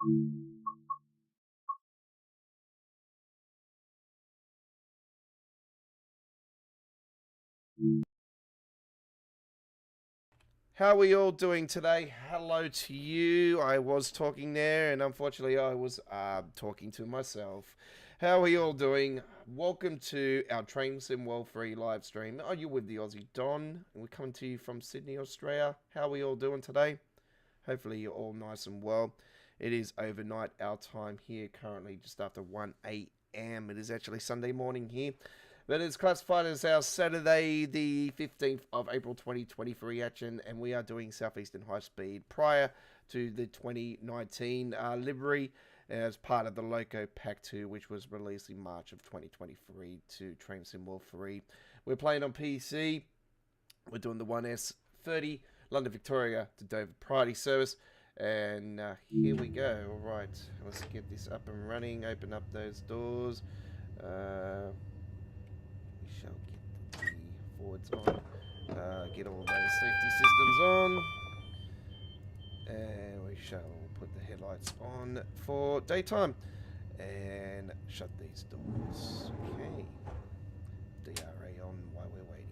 How are we all doing today? Hello to you. I was talking there, and unfortunately, I was talking to myself. How are we all doing? Welcome to our Train Sim World Free live stream. Are you with the Aussie Don? And we're coming to you from Sydney, Australia. How are we all doing today? Hopefully, you're all nice and well. It is overnight our time here, currently just after 1 a.m. It is actually Sunday morning here. But it's classified as our Saturday, the 15th of April 2023 action, and we are doing Southeastern High Speed prior to the 2019 livery as part of the Loco Pack 2, which was released in March of 2023 to Train Sim World 3. We're playing on PC. We're doing the 1S30 London Victoria to Dover priority service. And here we go. All right, let's get this up and running. Open up those doors. Shall get the forwards on, get all those safety systems on, and we shall put the headlights on for daytime, and shut these doors. Okay, DRA on while we're waiting.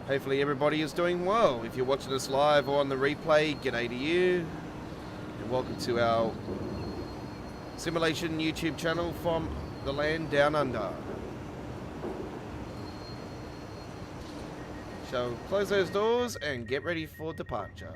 Hopefully everybody is doing well. If you're watching us live or on the replay, g'day to you. And welcome to our simulation YouTube channel from the land down under. Shall close those doors and get ready for departure.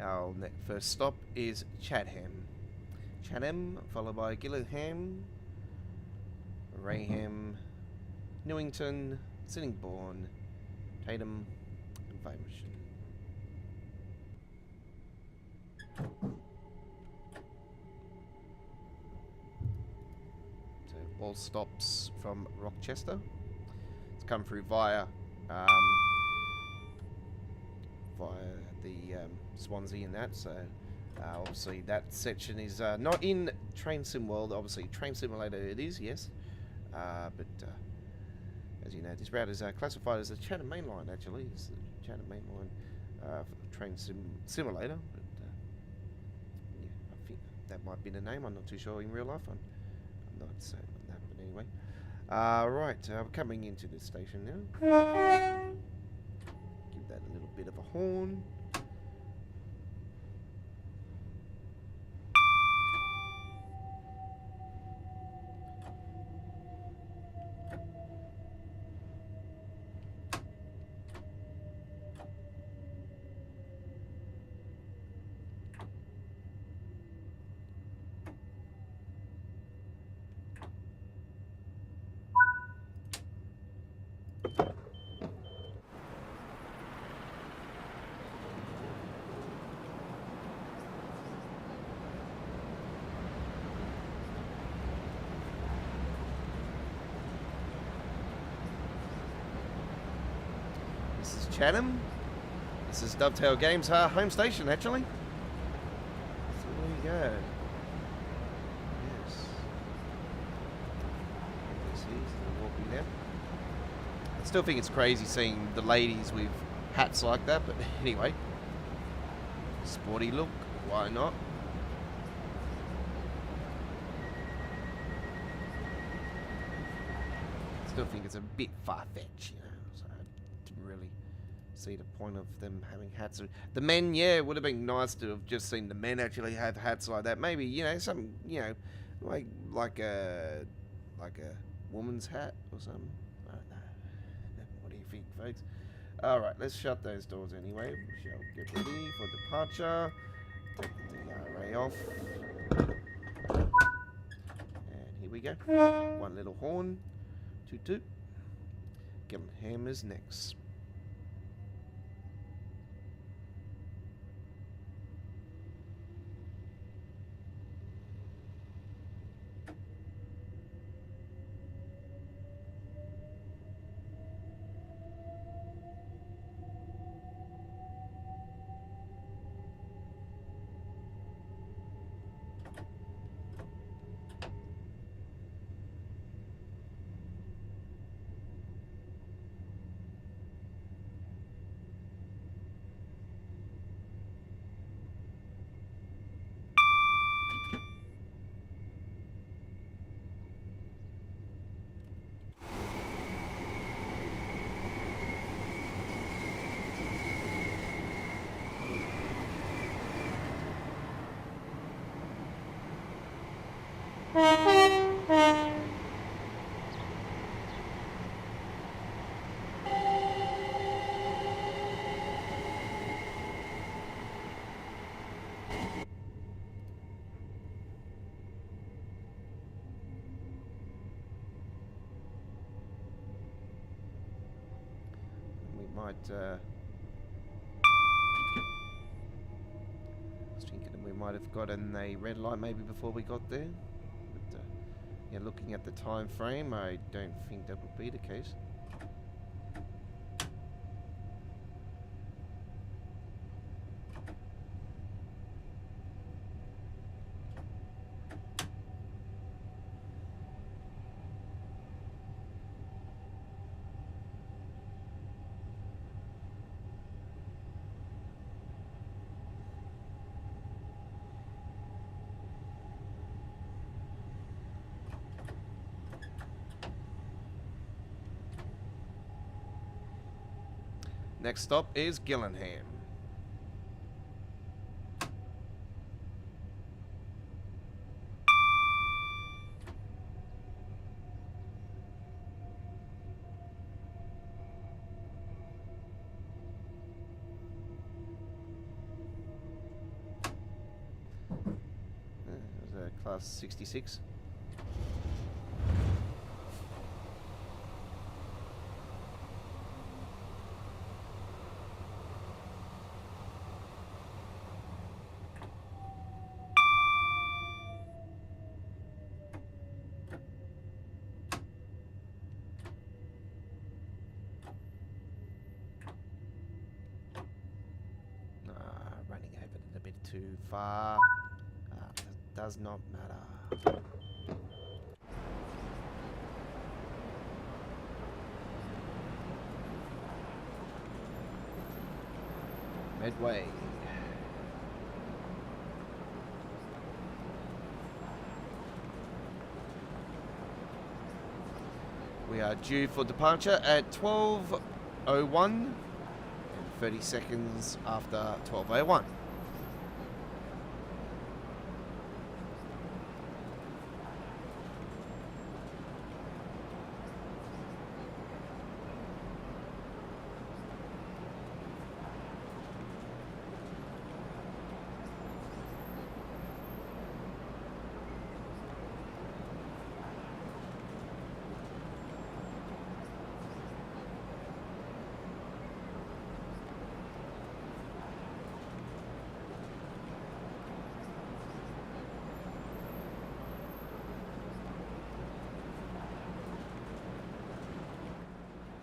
Our first stop is Chatham. Chatham, followed by Gillingham, Rayham, Newington, Sittingbourne, Tatum, and Faversham. So all stops from Rochester. It's come through via the Swansea and that, so obviously that section is not in Train Sim World. Obviously Train Simulator it is, yes, but as you know, this route is classified as a Chatham Main Line. Actually, it's the Chatham Main Line for the Train Simulator, but yeah, I think that might be the name. I'm not too sure in real life. I'm not certain on that, but anyway. Right, we're coming into this station now. Give that a little bit of a horn. This is Chatham. This is Dovetail Games' home station, actually. So there you go. Yes. You see, still walking there. Still think it's crazy seeing the ladies with hats like that, but anyway. Sporty look, why not? Still think it's a bit far-fetched, you know, so I didn't really see the point of them having hats. The men, yeah, it would have been nice to have just seen the men actually have hats like that. Maybe, you know, some, you know, like a woman's hat or something. I don't know. What do you think, folks? Alright, let's shut those doors anyway. We shall get ready for departure. Take the DRA off. And here we go. One little horn. Toot toot. Gillingham is next. I was thinking we might have gotten a red light maybe before we got there. But, yeah, looking at the time frame, I don't think that would be the case. Next stop is Gillingham. That was a class 66. Too far. Does not matter. Medway. We are due for departure at 12:01, 30 seconds after 12:01.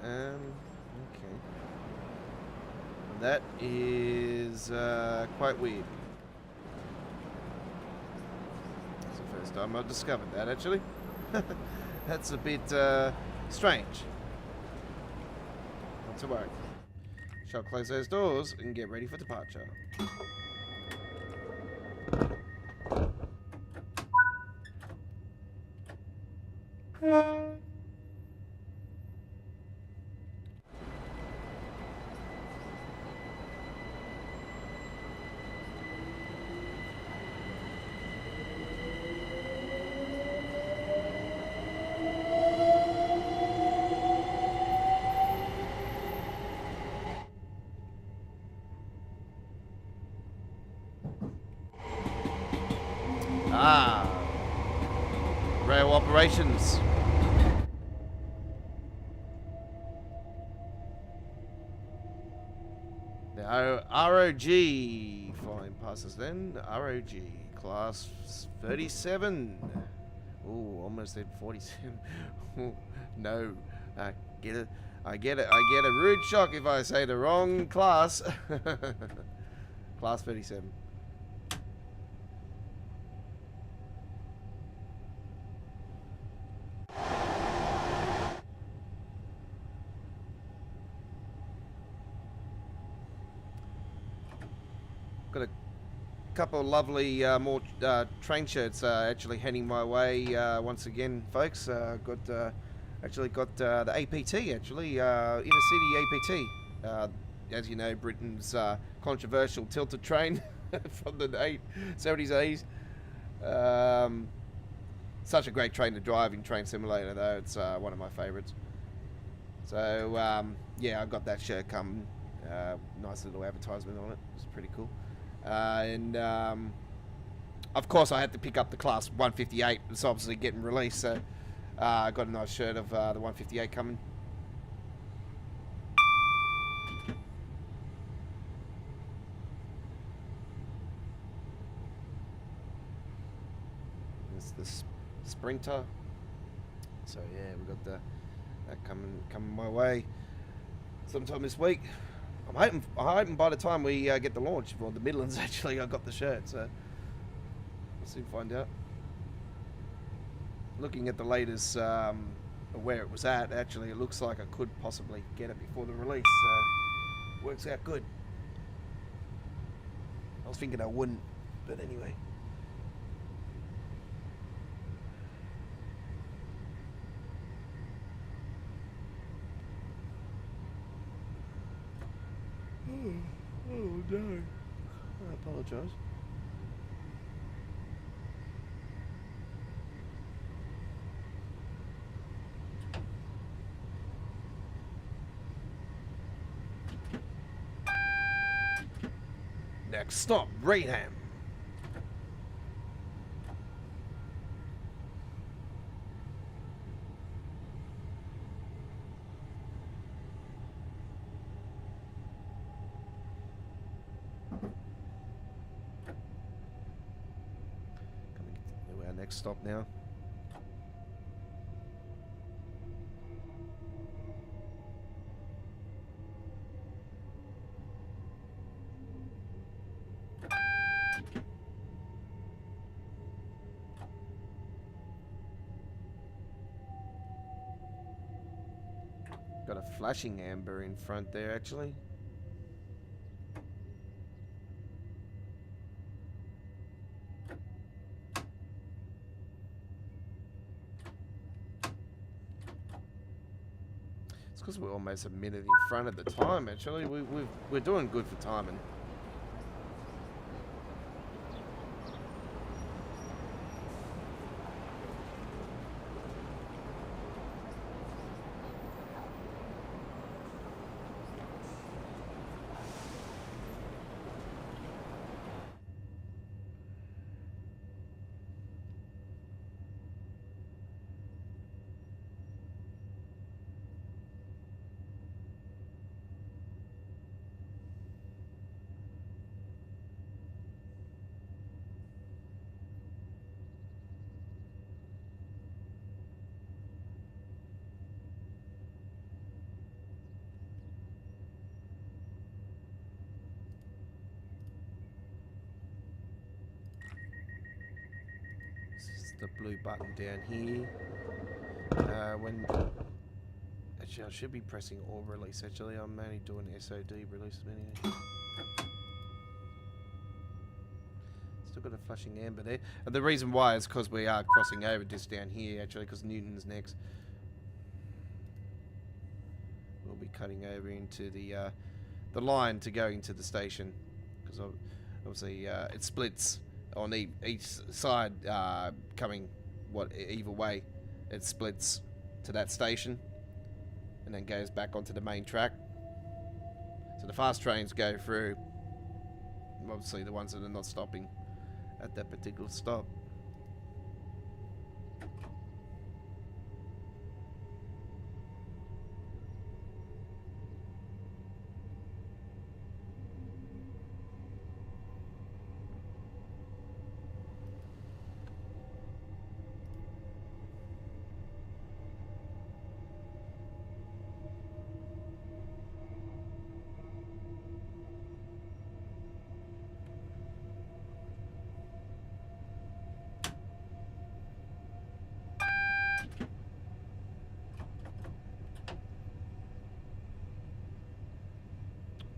Okay. That is quite weird. It's the first time I've discovered that, actually. That's a bit strange. back to work. Shall close those doors and get ready for departure. Rail operations. The ROG flying past us then. ROG class 37. Ooh, almost at 47. No, I get it. I get a rude shock if I say the wrong class. Class 37. Got a couple of lovely more train shirts actually heading my way once again, folks. Actually got the APT actually, inner city APT. As you know, Britain's controversial tilted train from the 70s, 80s. Such a great train to drive in Train Simulator though. It's one of my favourites. So yeah, I got that shirt coming. Nice little advertisement on it. It's pretty cool. Of course, I had to pick up the class 158. It's obviously getting released, so I got a nice shirt of the 158 coming. It's the Sprinter. So yeah, we got that coming my way sometime this week. I'm hoping by the time we get the launch, or the Midlands actually, I got the shirt, so we'll soon find out. Looking at the latest where it was at, actually, it looks like I could possibly get it before the release, so works out good. I was thinking I wouldn't, but anyway. Oh no. I apologise. Next stop, Raynham. Next stop now. Got a flashing amber in front there actually. Because we're almost a minute in front of the time, actually. We're doing good for timing. The blue button down here. When it Actually, I should be pressing all release. Actually, I'm only doing SOD releases anyway. Still got a flashing amber there. And the reason why is because we are crossing over just down here, actually, because Newton's next. We'll be cutting over into the line to go into the station, because obviously it splits on each side, coming either way. It splits to that station and then goes back onto the main track. So the fast trains go through, obviously the ones that are not stopping at that particular stop.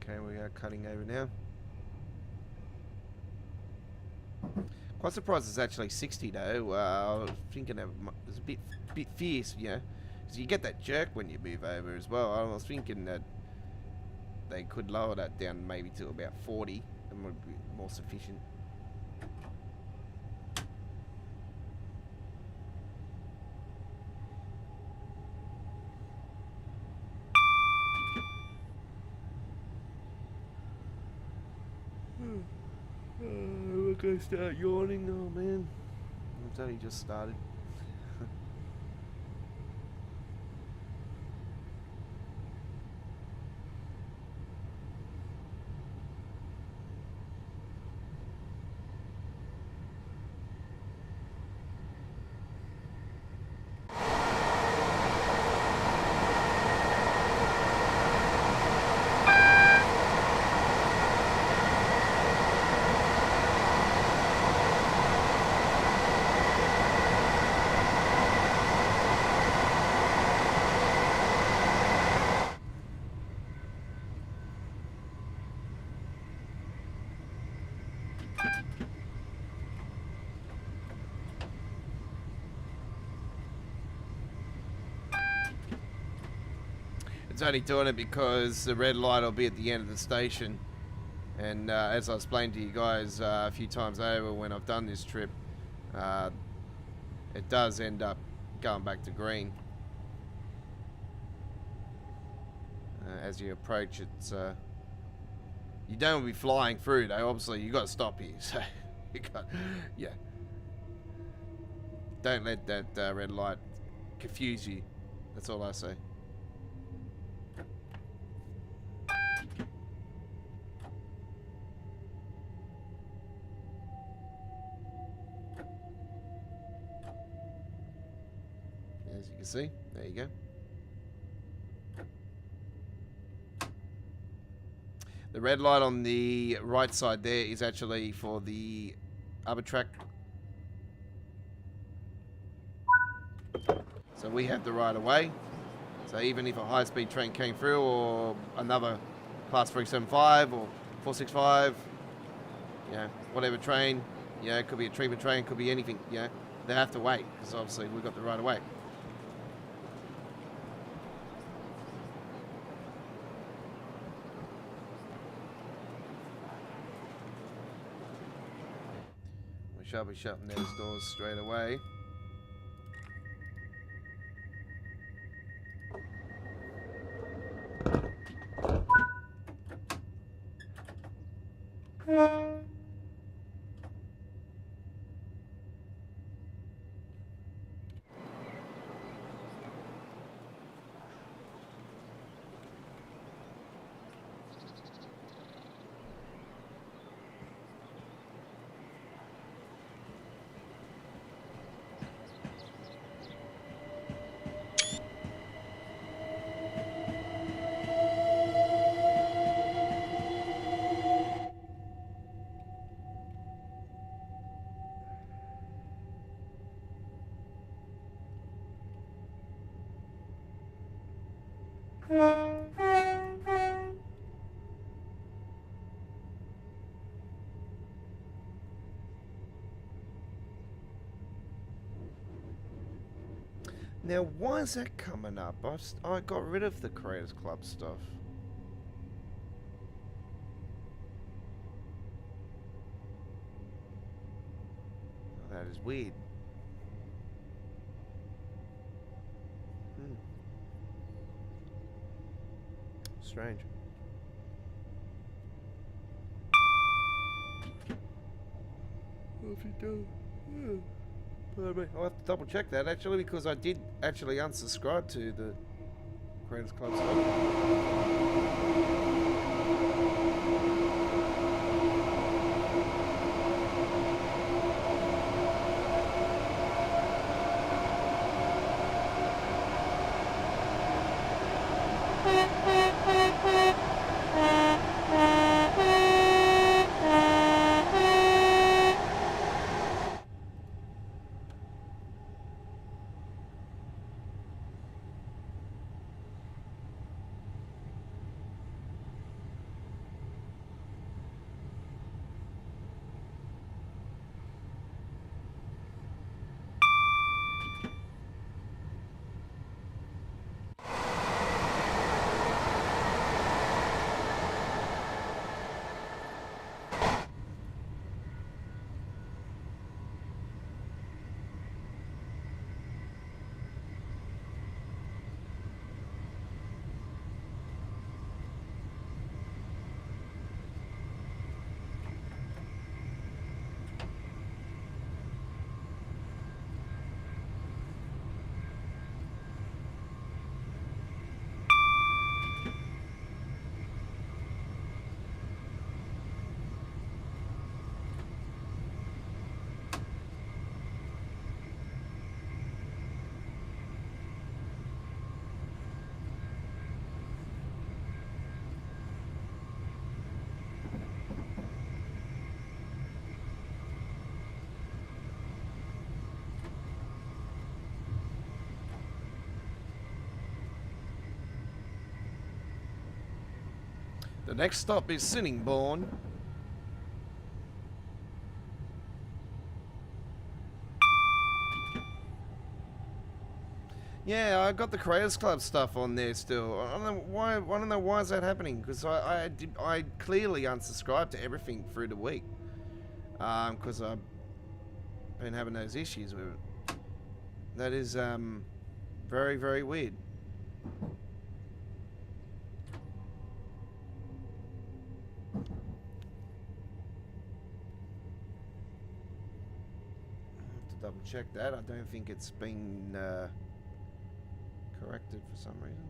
Okay, we are cutting over now. Quite surprised it's actually 60 though. I was thinking it's a bit fierce, you know, because you get that jerk when you move over as well. I was thinking that they could lower that down maybe to about 40 and would be more sufficient. We're gonna start yawning, oh man. It's only just started. It's only doing it because the red light will be at the end of the station, and as I explained to you guys a few times over when I've done this trip, it does end up going back to green as you approach. It's you don't want to be flying through though. Obviously you got to stop here, so you got, yeah, don't let that red light confuse you. That's all I say. As you can see, there you go. The red light on the right side there is actually for the other track. So we have the right of way. So even if a high-speed train came through, or another class 375 or 465, you know, whatever train, you know, it could be a treatment train, could be anything, you know, they have to wait because obviously we've got the right of way. We shall be shutting those doors straight away. Now, why is that coming up? I got rid of the Creators Club stuff. Oh, that is weird. Strange. What have you done? Pardon me. I'll have to double check that actually, because I did actually unsubscribe to the Creators Club stuff. The next stop is Sittingbourne. Yeah, I got the Creators Club stuff on there still. I don't know why. I don't know why is that happening, because I clearly unsubscribed to everything through the week, because I've been having those issues with it. That is very, very weird. Double check that. I don't think it's been corrected for some reason.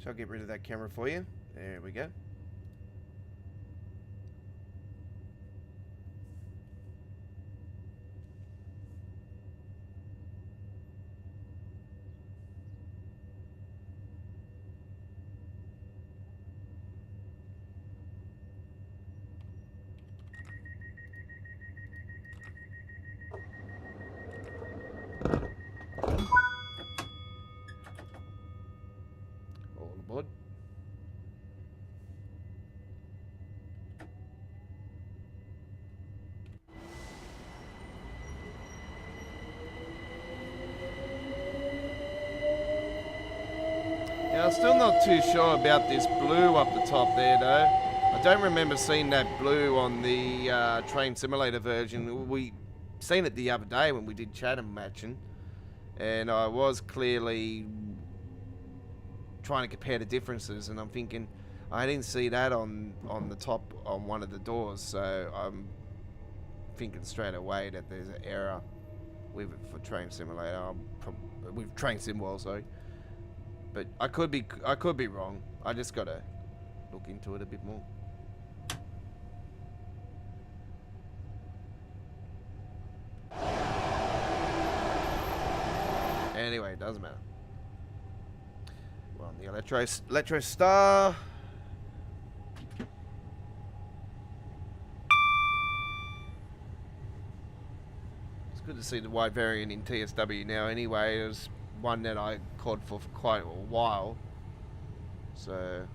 So I'll get rid of that camera for you. There we go. All aboard. Yeah, I'm still not too sure about this blue up the top there, though. I don't remember seeing that blue on the Train Simulator version. We seen it the other day when we did Chatham matching, and I was clearly trying to compare the differences, and I'm thinking, I didn't see that on the top on one of the doors, so I'm thinking straight away that there's an error with it for Train Simulator. With Train Simworld, sorry. But I could be wrong. I just gotta look into it a bit more. Anyway, it doesn't matter. Well, the Electrostar. It's good to see the wide variant in TSW now. Anyway, it was one that I called for quite a while. So.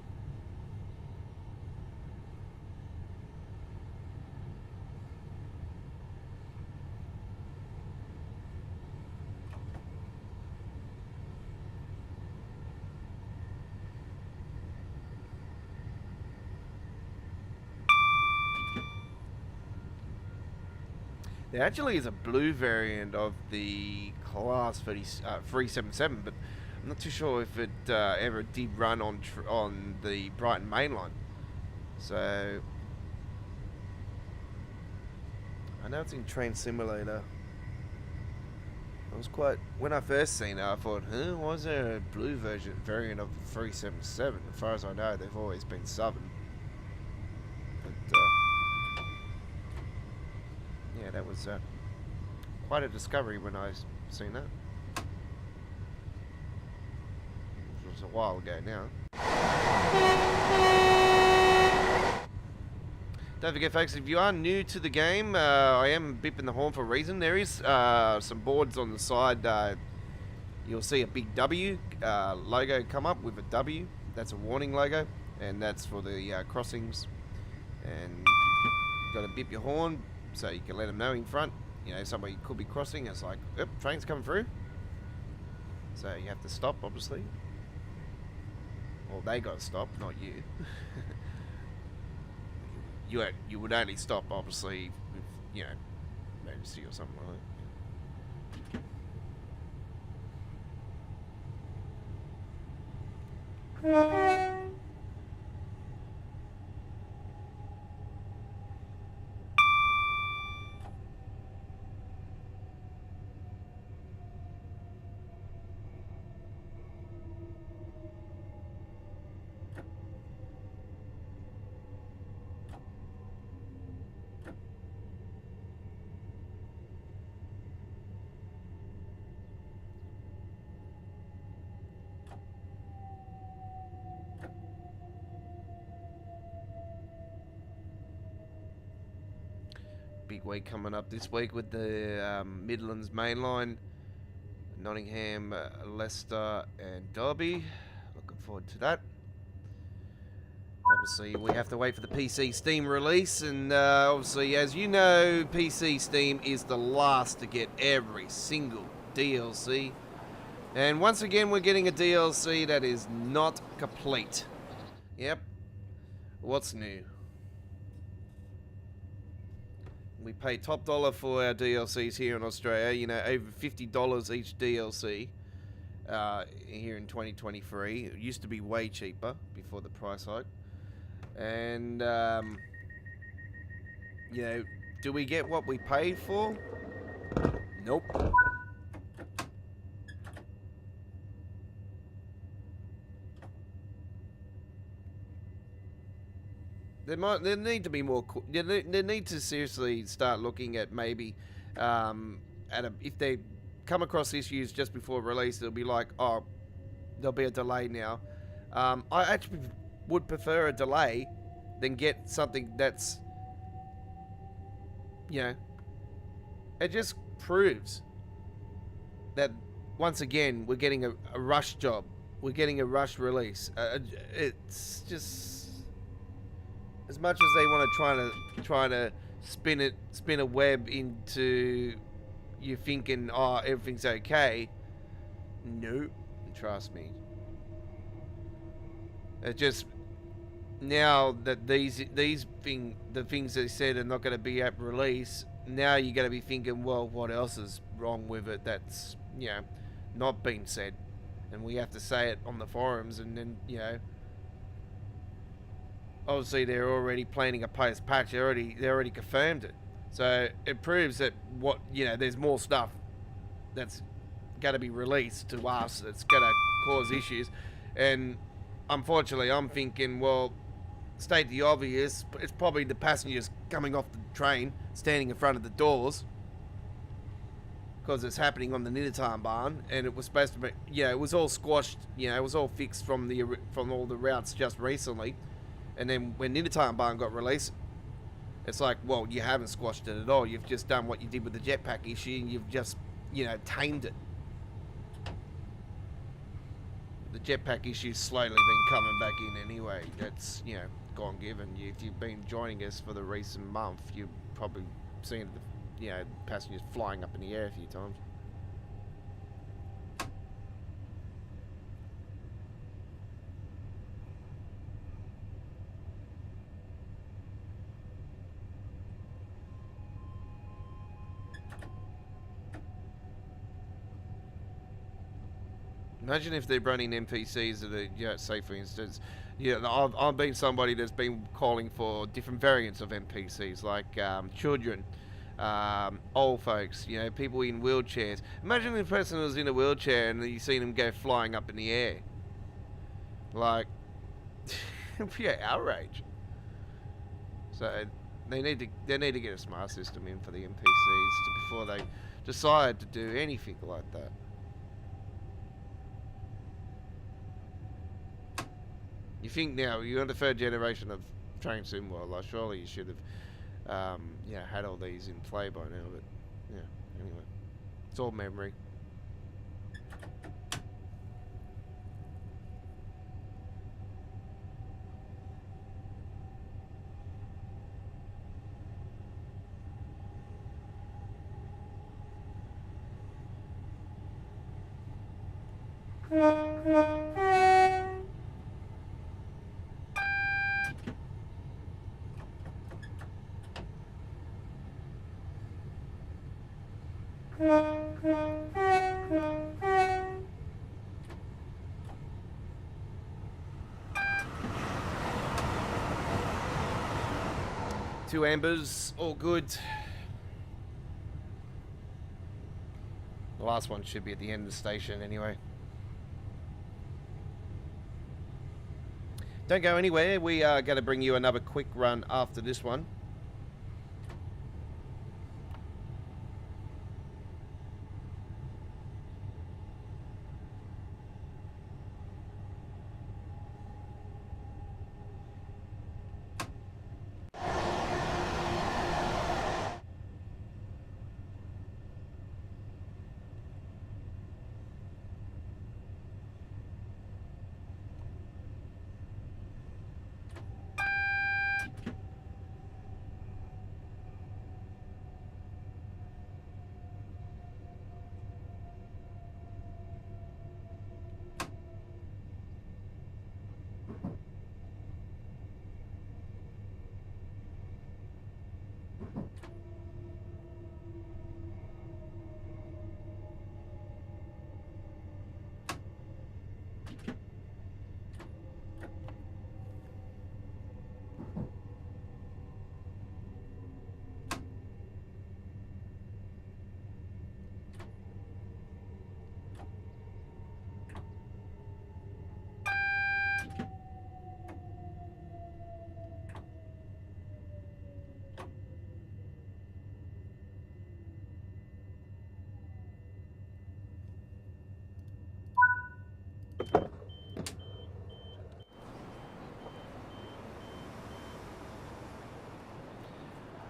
There actually is a blue variant of the Class 377, but I'm not too sure if it ever did run on the Brighton mainline. So I know it's in Train Simulator. I was when I first seen it, I thought, huh, why is there a blue variant of the 377? As far as I know, they've always been Southern. But yeah, that was quite a discovery when I seen that. It was a while ago now. Don't forget, folks, if you are new to the game, I am bipping the horn for a reason. There is some boards on the side. You'll see a big W logo come up with a W. That's a warning logo, and that's for the crossings. And you've got to bip your horn so you can let them know in front. You know, somebody could be crossing. It's like, yep, train's coming through. So you have to stop, obviously. Well, they got to stop, not you. You would only stop, obviously, with, you know, emergency or something like that. Big week coming up this week with the Midlands mainline, Nottingham, Leicester and Derby. Looking forward to that. Obviously we have to wait for the PC Steam release, and obviously, as you know, PC Steam is the last to get every single DLC, and once again we're getting a DLC that is not complete. Yep. What's new? We pay top dollar for our DLCs here in Australia, you know, over $50 each DLC here in 2023. It used to be way cheaper before the price hike. And, you know, do we get what we paid for? Nope. There need to be more. They need to seriously start looking at maybe, if they come across issues just before release, they'll be like, oh, there'll be a delay now. I actually would prefer a delay than get something that's, you know, it just proves that once again we're getting a rush job. We're getting a rush release. It's just. As much as they want to try to spin a web into you thinking, oh, everything's okay. No, trust me. It just now that the things they said are not going to be at release. Now you're going to be thinking, well, what else is wrong with it? That's, you know, not been said, and we have to say it on the forums, and then, you know. obviously they're already planning a post-patch. They already confirmed it. So it proves that there's more stuff that's going to be released to us that's going to cause issues. And unfortunately, I'm thinking, well, state the obvious, it's probably the passengers coming off the train, standing in front of the doors, because it's happening on the Niditarn barn, and it was supposed to be, it was all squashed, it was all fixed from all the routes just recently, and then when Niditarn barn got released, it's like, well, you haven't squashed it at all. You've just done what you did with the jetpack issue, and you've just, tamed it. The jetpack issue's slowly been coming back in anyway. That's, gone given. If you've been joining us for the recent month, you've probably seen the, passengers flying up in the air a few times. Imagine if they're running NPCs that are, say for instance, I've been somebody that's been calling for different variants of NPCs, like children, old folks, people in wheelchairs. Imagine if a person was in a wheelchair and you seen them go flying up in the air. Like, it'd be an outrage. So they need to get a smart system in for the NPCs before they decide to do anything like that. You think now you're the third generation of train sim world, like surely you should have, had all these in play by now. But yeah, anyway, it's all memory. Two ambers, all good. The last one should be at the end of the station anyway. Don't go anywhere. We are going to bring you another quick run after this one.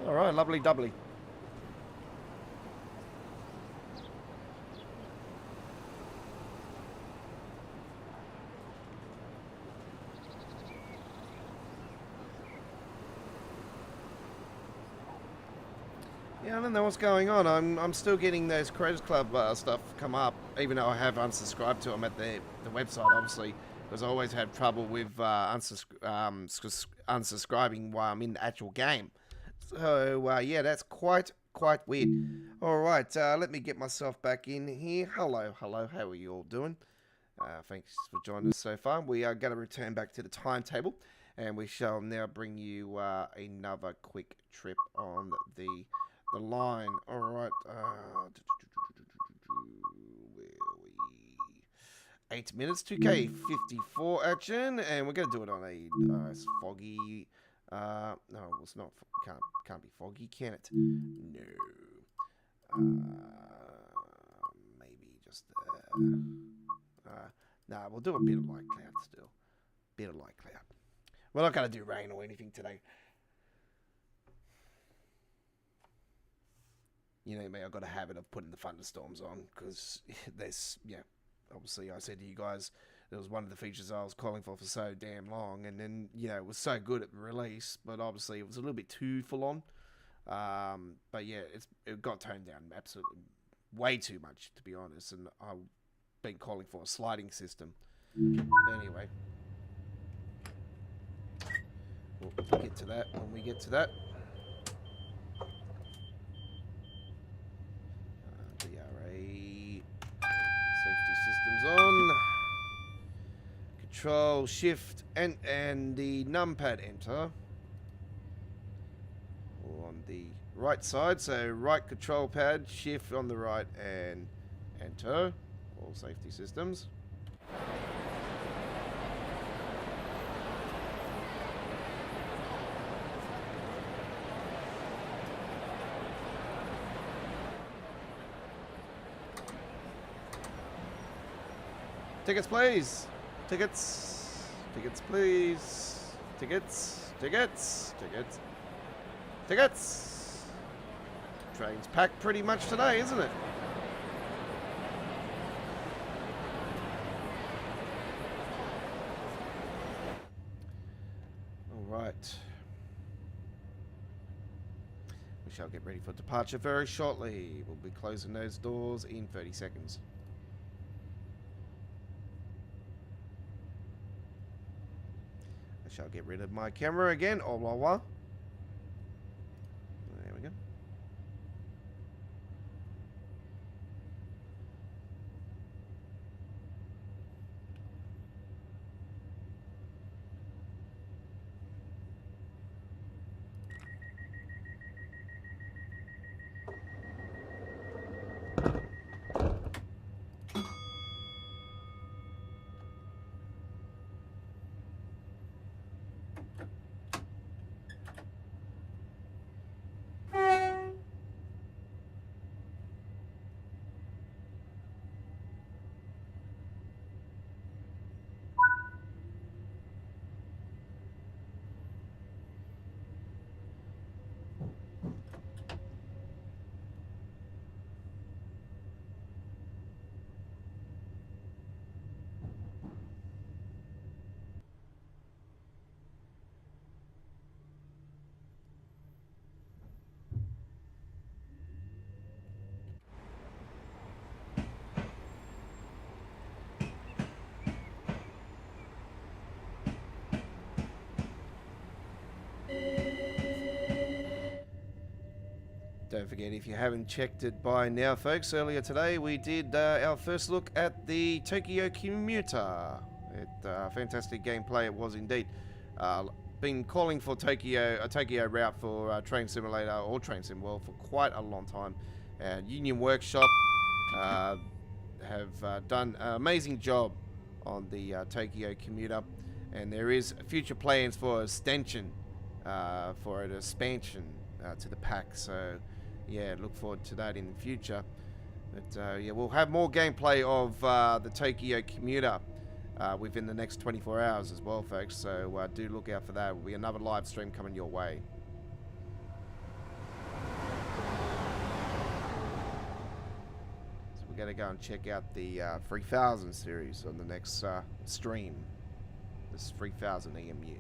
All right, lovely doubly. Yeah, I don't know what's going on. I'm still getting those Credits Club stuff come up, even though I have unsubscribed to them at the website, obviously, because I always had trouble with unsubscribing while I'm in the actual game. So, yeah, that's quite weird. All right, let me get myself back in here. Hello, how are you all doing? Thanks for joining us so far. We are going to return back to the timetable, and we shall now bring you another quick trip on the line. All right, where are we? 8 minutes, 2K 54 action, and we're gonna do it on a nice foggy. No, it's not. Can't be foggy, can it? No. Maybe just nah, we'll do a bit of light cloud still. Bit of light cloud. We're not gonna do rain or anything today. You know me, I've got a habit of putting the thunderstorms on because there's, obviously I said to you guys, it was one of the features I was calling for so damn long, and then, it was so good at release, but obviously it was a little bit too full on. But yeah, it got toned down absolutely way too much, to be honest, and I've been calling for a sliding system. But anyway, we'll get to that when we get to that. DRA safety systems on. Control Shift and the numpad enter. On the right side, so right control pad, shift on the right, and enter. All safety systems. Tickets, please. Tickets. Tickets, please. Tickets. Tickets. Tickets. Tickets! Train's packed pretty much today, isn't it? Alright. We shall get ready for departure very shortly. We'll be closing those doors in 30 seconds. I shall get rid of my camera again. Au revoir. There we go. Don't forget, if you haven't checked it by now, folks, earlier today we did our first look at the Tokyo Commuter. Fantastic gameplay it was indeed. Been calling for a Tokyo route for Train Simulator or Train Sim World for quite a long time. Union Workshop have done an amazing job on the Tokyo Commuter, and there is future plans for extension, for an expansion to the pack. So yeah, look forward to that in the future. But yeah, we'll have more gameplay of the Tokyo Commuter within the next 24 hours as well, folks. So do look out for that. Will be another live stream coming your way. So we're going to go and check out the 3000 series on the next stream. This 3000 EMU.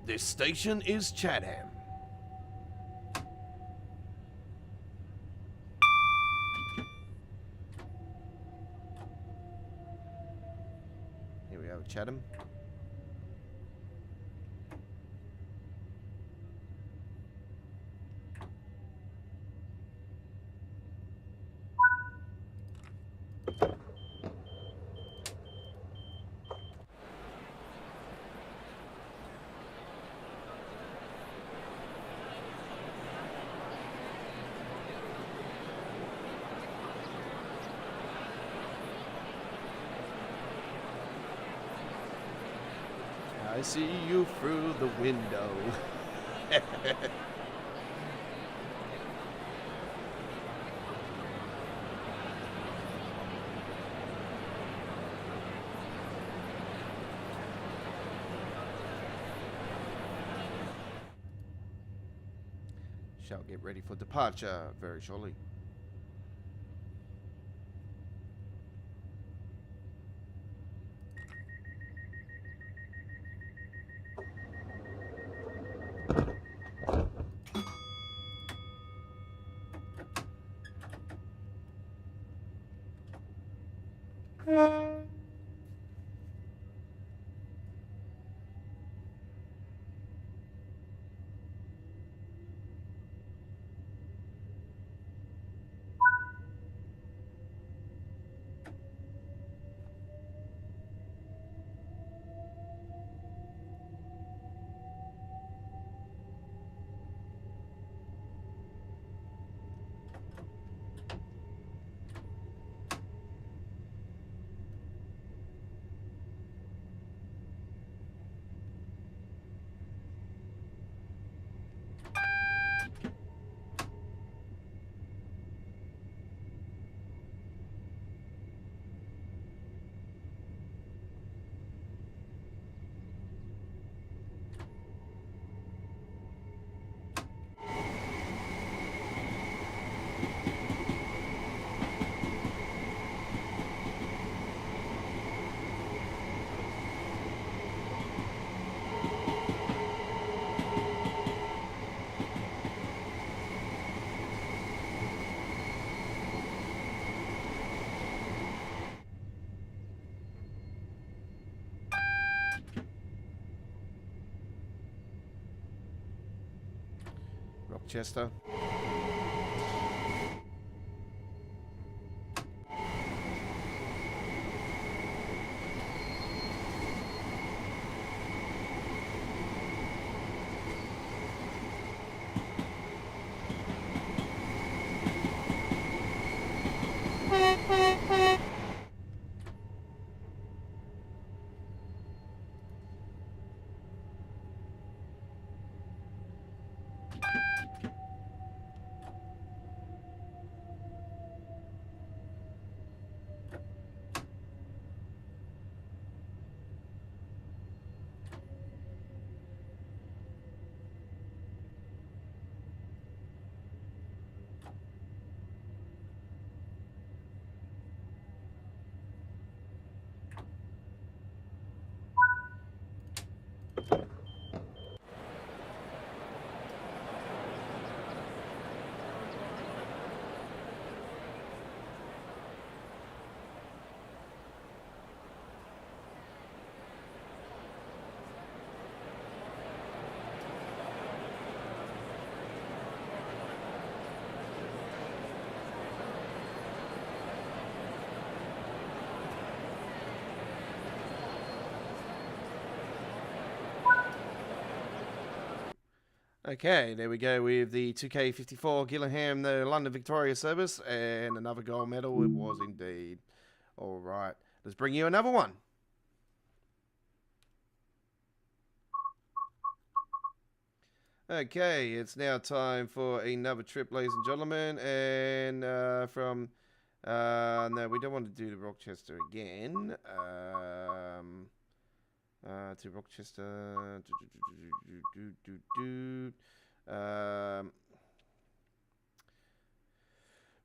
This station is Chatham. Here we go, Chatham. I see you through the window. Shall get ready for departure very shortly. Rochester. Okay, there we go with the 2K54 Gillingham, the London Victoria service, and another gold medal. It was indeed. All right, let's bring you another one. Okay, it's now time for another trip, ladies and gentlemen, and no, we don't want to do the Rochester again. To Rochester.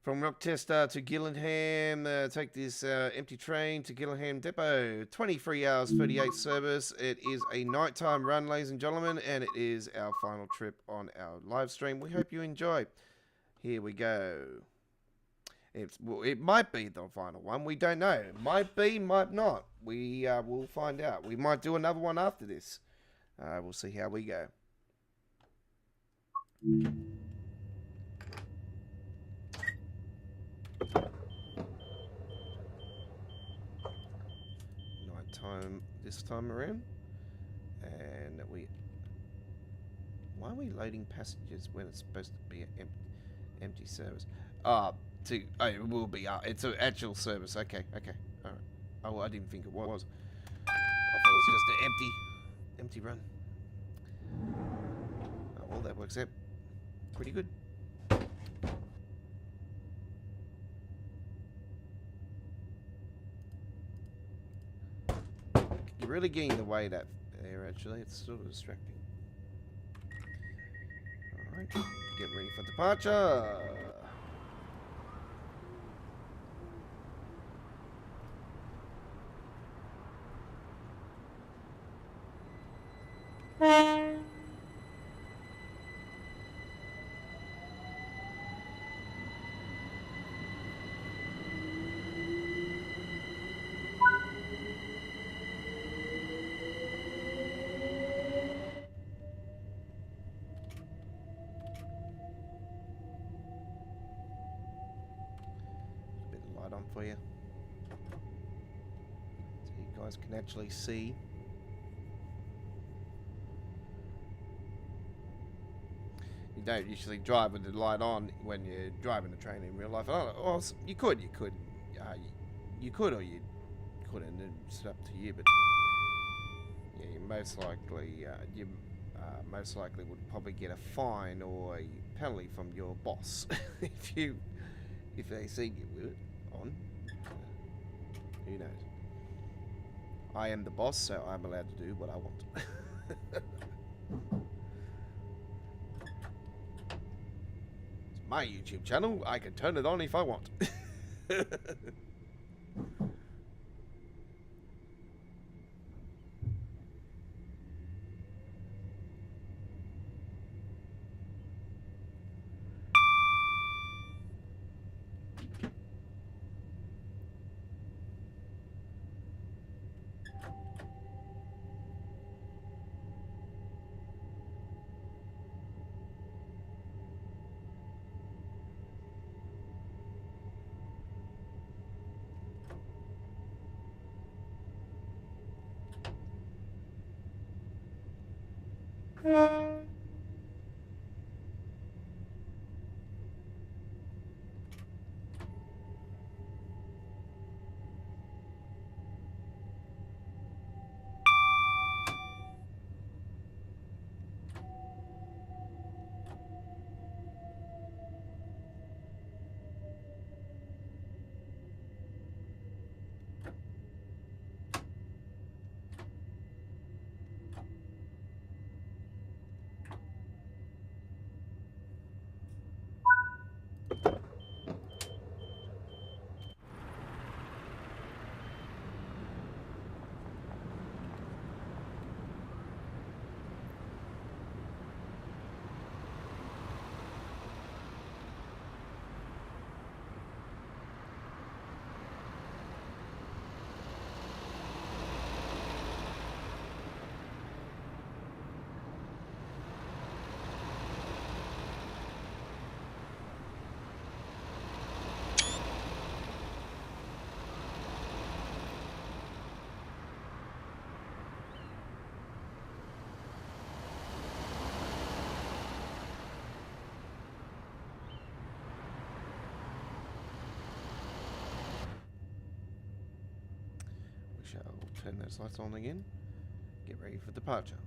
From Rochester to Gillingham, take this empty train to Gillingham Depot. 23 hours, 38 service. It is a nighttime run, ladies and gentlemen, and it is our final trip on our live stream. We hope you enjoy. Here we go. Well, it might be the final one. We don't know. Might be, might not. We will find out. We might do another one after this. We'll see how we go. Nighttime this time around. And why are we loading passengers when it's supposed to be an empty service? It will be. It's an actual service. Okay. All right. Oh, I didn't think it was. I thought it was just an empty run. Oh, well, that works out pretty good. You're really getting the way that there. Actually, it's sort of distracting. All right, get ready for departure. For you, so you guys can actually see. You don't usually drive with the light on when you're driving a train in real life. Oh, you could or you couldn't. It's up to you. But yeah, you most likely would probably get a fine or a penalty from your boss if they see you with it on. Who knows? I am the boss, so I'm allowed to do what I want. It's my YouTube channel. I can turn it on if I want. Shall turn those lights on again. Get ready for departure.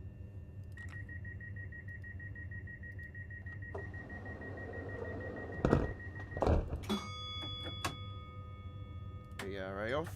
VRA off.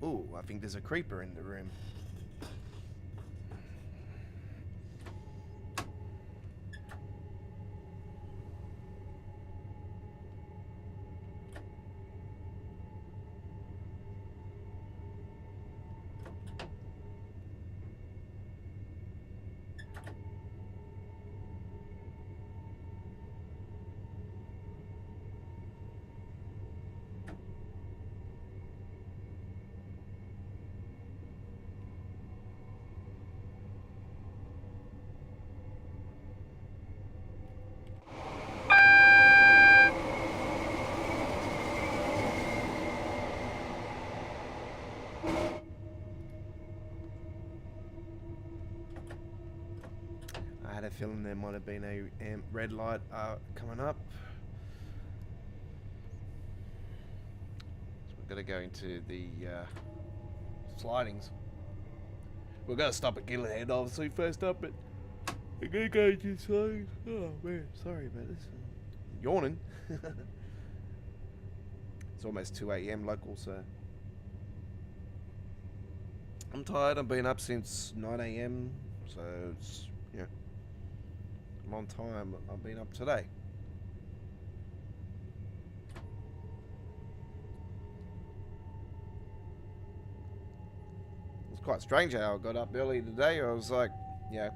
Ooh, I think there's a creeper in the room. I had a feeling there might have been a red light coming up. So we're going to go into the slidings. We're going to stop at Gilliland, obviously, first up, but we're going to go to slidings. Oh, man, sorry about this. I'm yawning. It's almost 2 a.m. local, so... I'm tired. I've been up since 9 a.m, so it's, yeah. I'm on time. I've been up today. It's quite strange how I got up early today. I was like, yeah,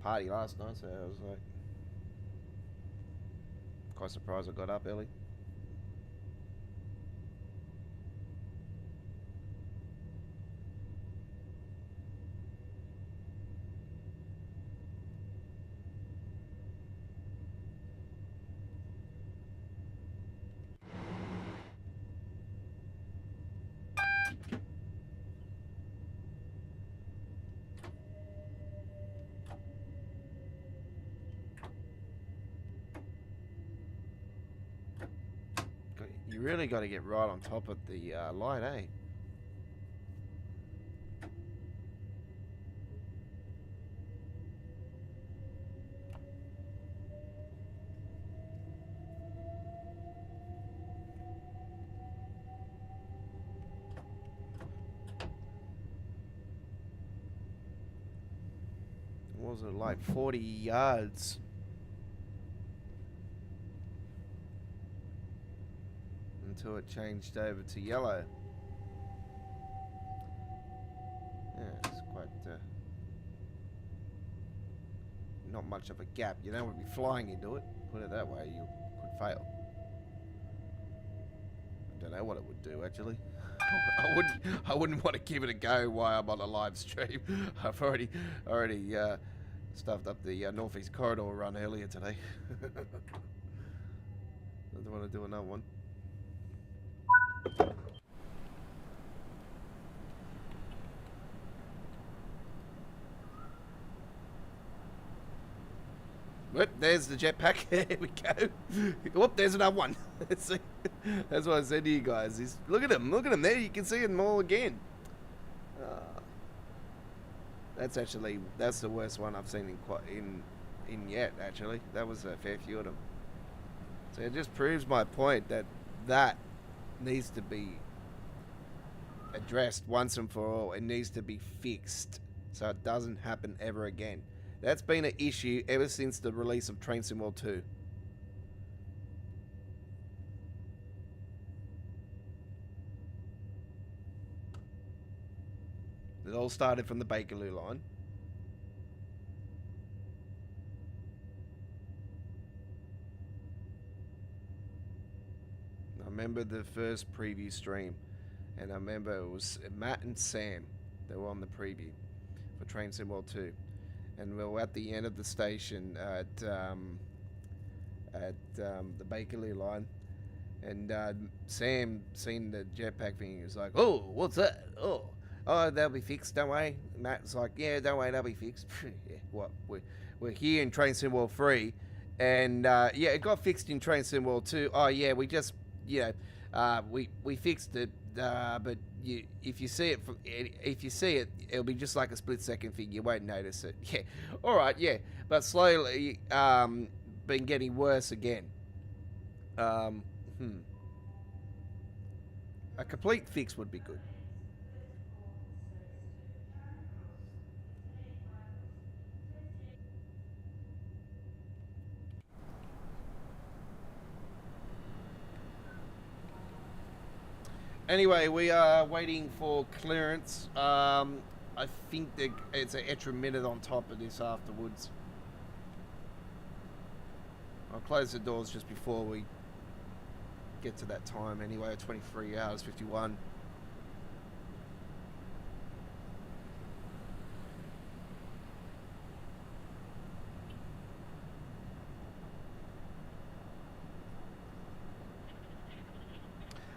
party last night, so I was like, quite surprised I got up early. You really got to get right on top of the light, eh? What was it, like 40 yards? Until it changed over to yellow. Yeah, it's quite not much of a gap. You don't want to be flying into it. Put it that way, you could fail. I don't know what it would do actually. I wouldn't want to give it a go while I'm on a live stream. I've already stuffed up the Northeast Corridor run earlier today. I don't want to do another one. Whoop, there's the jetpack. There we go. Whoop, there's another one. That's what I said to you guys. Look at him. Look at him there. You can see them all again. That's the worst one I've seen in yet. Actually, that was a fair few of them. So it just proves my point that needs to be addressed once and for all. It needs to be fixed so it doesn't happen ever again. That's been an issue ever since the release of Train Sim World 2. It all started from the Bakerloo line. I remember the first preview stream, and I remember it was Matt and Sam. They were on the preview for Train Sim World 2. And we were at the end of the station at the Bakerloo line, and Sam seen the jetpack thing. He was like, "Oh, what's that? Oh, that'll be fixed. Don't worry." Matt's like, "Yeah, don't worry, that'll be fixed." Yeah, what? We're here in Train Sim World 3, and yeah, it got fixed in Train Sim World 2. Oh yeah, we just we fixed it, but if you see it, it'll be just like a split-second thing. You won't notice it. Yeah, all right, yeah, but slowly, been getting worse again. A complete fix would be good. Anyway, we are waiting for clearance. I think it's an extra minute on top of this afterwards. I'll close the doors just before we get to that time anyway, 23 hours 51.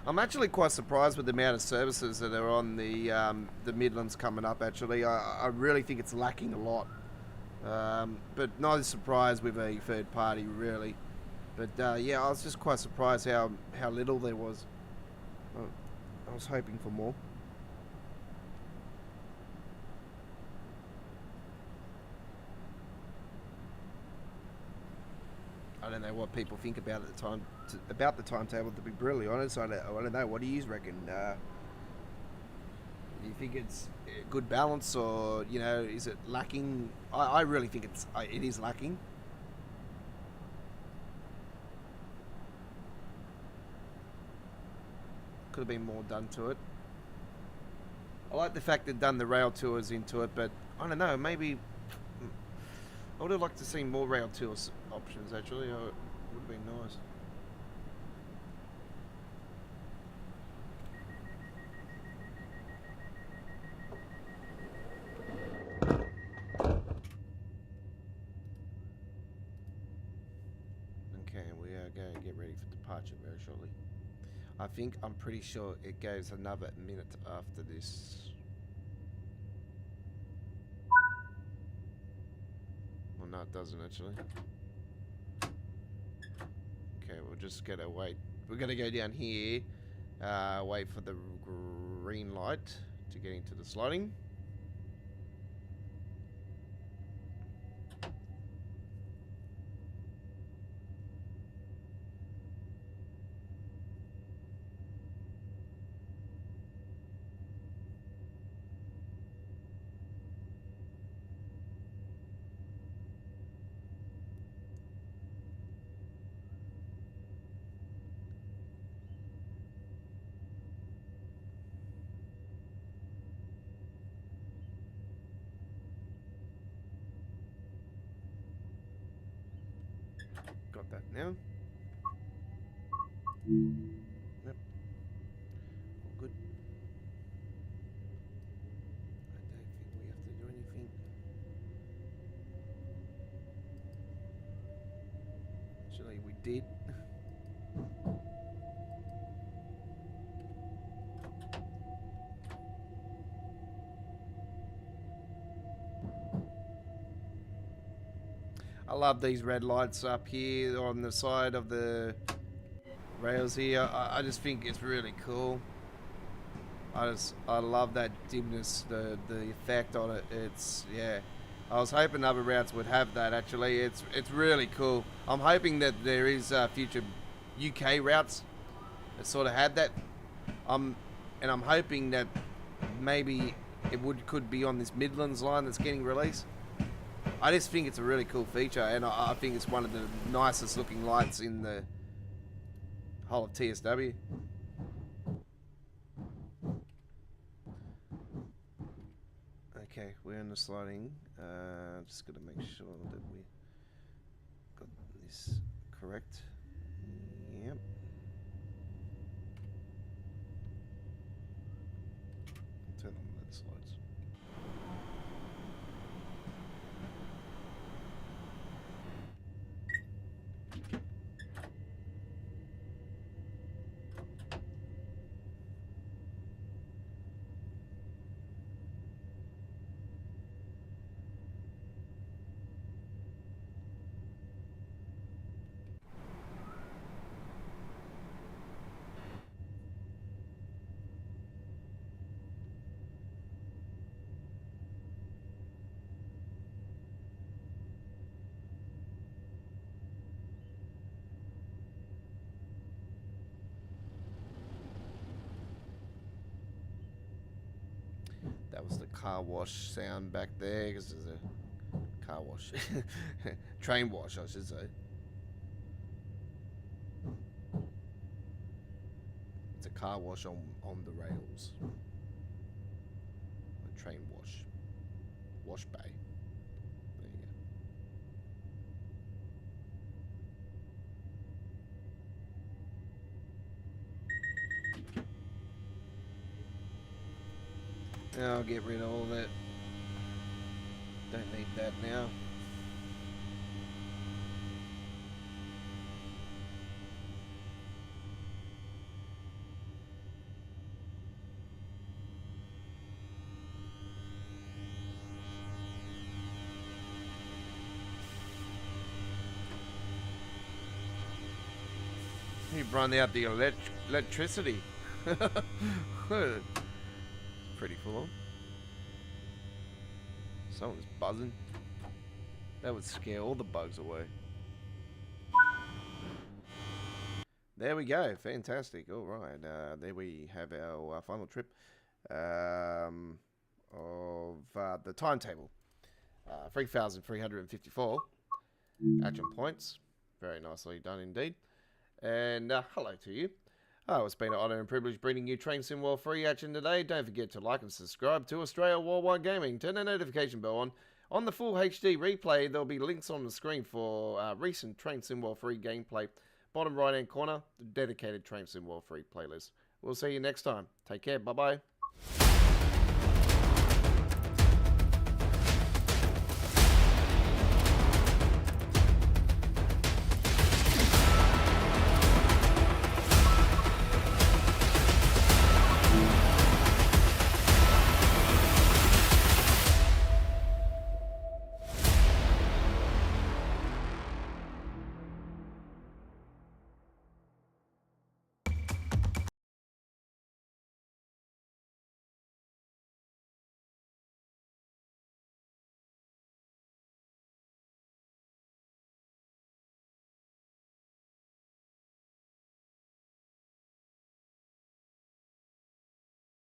I'm actually quite surprised with the amount of services that are on the Midlands coming up. Actually, I really think it's lacking a lot, but not a surprise with a third party really. But yeah, I was just quite surprised how little there was. I was hoping for more. I don't know what people think about the timetable. To be brutally honest, I don't know. What do you reckon? Do you think it's a good balance, or is it lacking? I really think it is lacking. Could have been more done to it. I like the fact they've done the rail tours into it, but I don't know. Maybe I would have liked to see more rail tours options. Actually, it would have been nice. Okay, we are going to get ready for departure very shortly. I'm pretty sure it goes another minute after this. Well, no, it doesn't actually. Okay, we're just gonna wait. We're gonna go down here, wait for the green light to get into the sliding. Got that now. Yep. All good. I don't think we have to do anything. Actually, we did. I love these red lights up here on the side of the rails here. I just think it's really cool. I love that dimness, the effect on it. Yeah. I was hoping other routes would have that actually. It's really cool. I'm hoping that there is future UK routes that sort of had that. And I'm hoping that maybe it could be on this Midlands line that's getting released. I just think it's a really cool feature, and I think it's one of the nicest looking lights in the whole of TSW. Okay, we're in the sliding. Just got to make sure that we got this correct. Yep. Turn on the slides. was the car wash sound back there? Because there's a car wash. Train wash, I should say. It's a car wash on the rails. A train wash. Wash bay. There you go. Now I'll get rid of all that. Don't need that now. You've run out the electricity. Pretty full on. Someone's buzzing. That would scare all the bugs away. There we go. Fantastic. All right. There we have our final trip of the timetable. 3,354 action points. Very nicely done indeed. And hello to you. Oh, it's been an honour and privilege bringing you Train Sim World free action today. Don't forget to like and subscribe to Australia Worldwide Gaming. Turn the notification bell on. On the full HD replay, there'll be links on the screen for recent Train Sim World free gameplay. Bottom right hand corner, the dedicated Train Sim World free playlist. We'll see you next time. Take care. Bye bye.